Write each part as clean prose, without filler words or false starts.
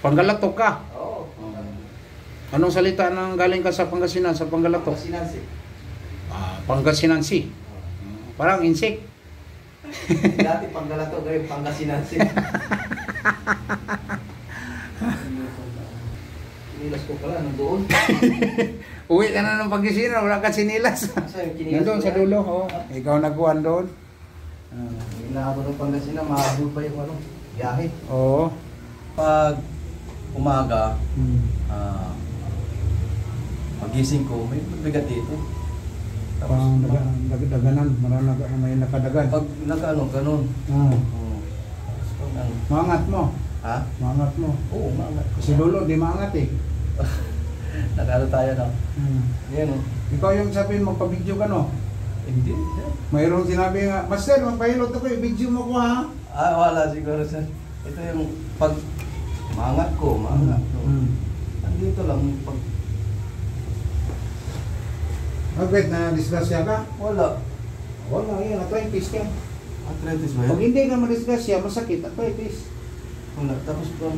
Panggalatok ka? Oo. Anong salita nang galing ka sa Pangasinan, sa Panggalatok? Pangasinansi. Pangasinansi. Parang insect. Dati Panggalatok, ngayon Pangasinansi. Sinilas ko pala, nandoon. Uwi ka na ng Pangasinan, wala ka sinilas. Nandun sa dulo, oh. Ikaw nagkuhan doon. Inaabot ng Pangasinan, mahabol pa yung ano, biyahe. Oo. Pag umaga, magising ko, may bigat dito. Pang daganan, marami may nakadagan. Pag nag-ano, ganun. Maangat mo. Ha? Maangat mo. Oo, maangat. Kasi dulo, di maangat eh. Nag-ano tayo, no? Yan, no? Ikaw yung sabihin, magpa-video ka, no? Hindi. Mayroong sinabi nga, Master, magpahilot ako, i-video mo ko, ha? Wala siguro, sir. Ito yung pag maangat ko. Andito lang, pag... Bakit na disgrasya ka? Wala. Wala, yan, arthritis ka. Arthritis ba Pag yan? hindi ka madisgrasya, masakit, arthritis. Wala. Tapos pa...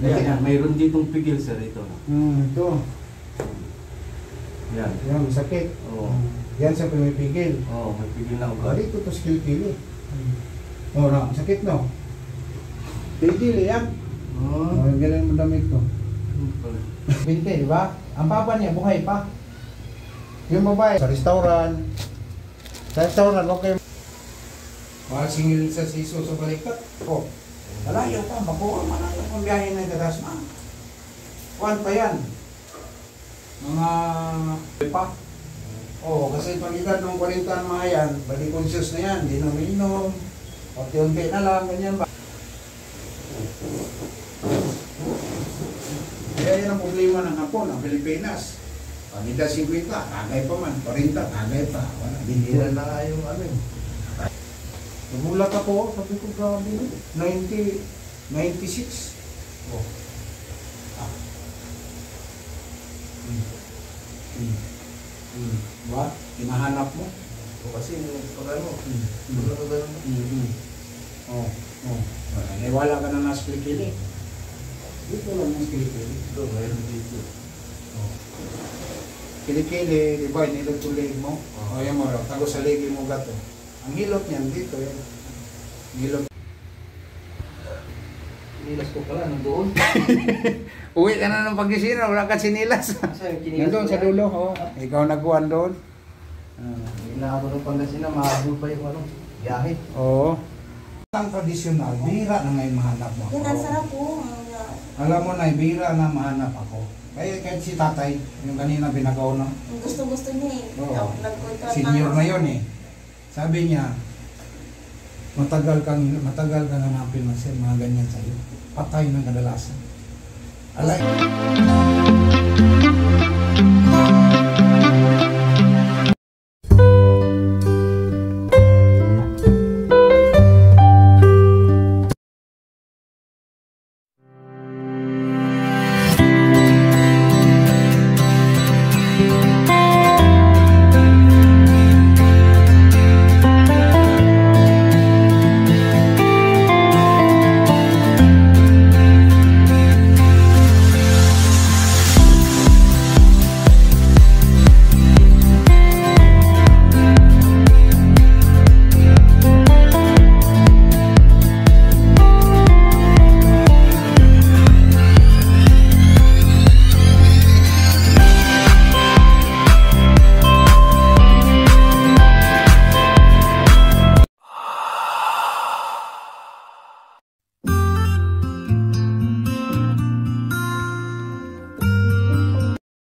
Yan, mayroon ditong pigil, sir, ito. Ito. Yan. Yan, masakit. Oo. Yan sa pumipigil. Oo, may pigil na ugat. Dito to skill-kili. Oo, na, sakit, no? Pigil, yan. Ganun mo damit ko. Binte, di ba? Ang papa niya, buhay pa. Yung babae, sa restaurant. Sa restaurant, okay. Mahal singil sa siso sa balikat. Oh, malayo pa, makuha man ang biyahe na gatas na. Kuhan pa yan. Mga pa. Oh, kasi pag edad ng 40 ang mga yan, body conscious na yan, di na umiinom. Unti-unti na lang, ganyan ba? Kaya yan ang problema ng Hapon, ang Pilipinas. Pag edad 50, kagay pa man. 40, kagay pa. Binira na nga yung ano. Nagulat ako, sabi ko grabe, 96. Oh. Diba? Hinahanap mo? O kasi, pag ano, wala ka ganun. Oh. Wala ka na nasa kilikili. Dito lang yung kilikili. Ito, mayroon dito. Kilikili, di ba, inilot yung leg mo? O yan mo, tago sa leg mo gato. Ang hilot niyan dito, yan. Hilot. Sinilas ko pala, nandoon. Uwi ka na ng Pangasinan, wala ka sinilas. Nandun sa dulo, oh. Ikaw nagkuhan doon. Inaabot ng Pangasinan, mahabol pa yung ano, biyahe. Oo. Ang tradisyonal, bihira na ngayon mahanap mo. Yan, ang sarap po. Alam mo na, bihira na mahanap ako. Kaya kahit si tatay, yung kanina binagaw na. Gusto-gusto niya eh. Oo. Nagkontra Senior na yun eh. Sabi niya, matagal kang hanapin na siya, mga ganyan sa'yo. Patay ng kadalasan. Alay.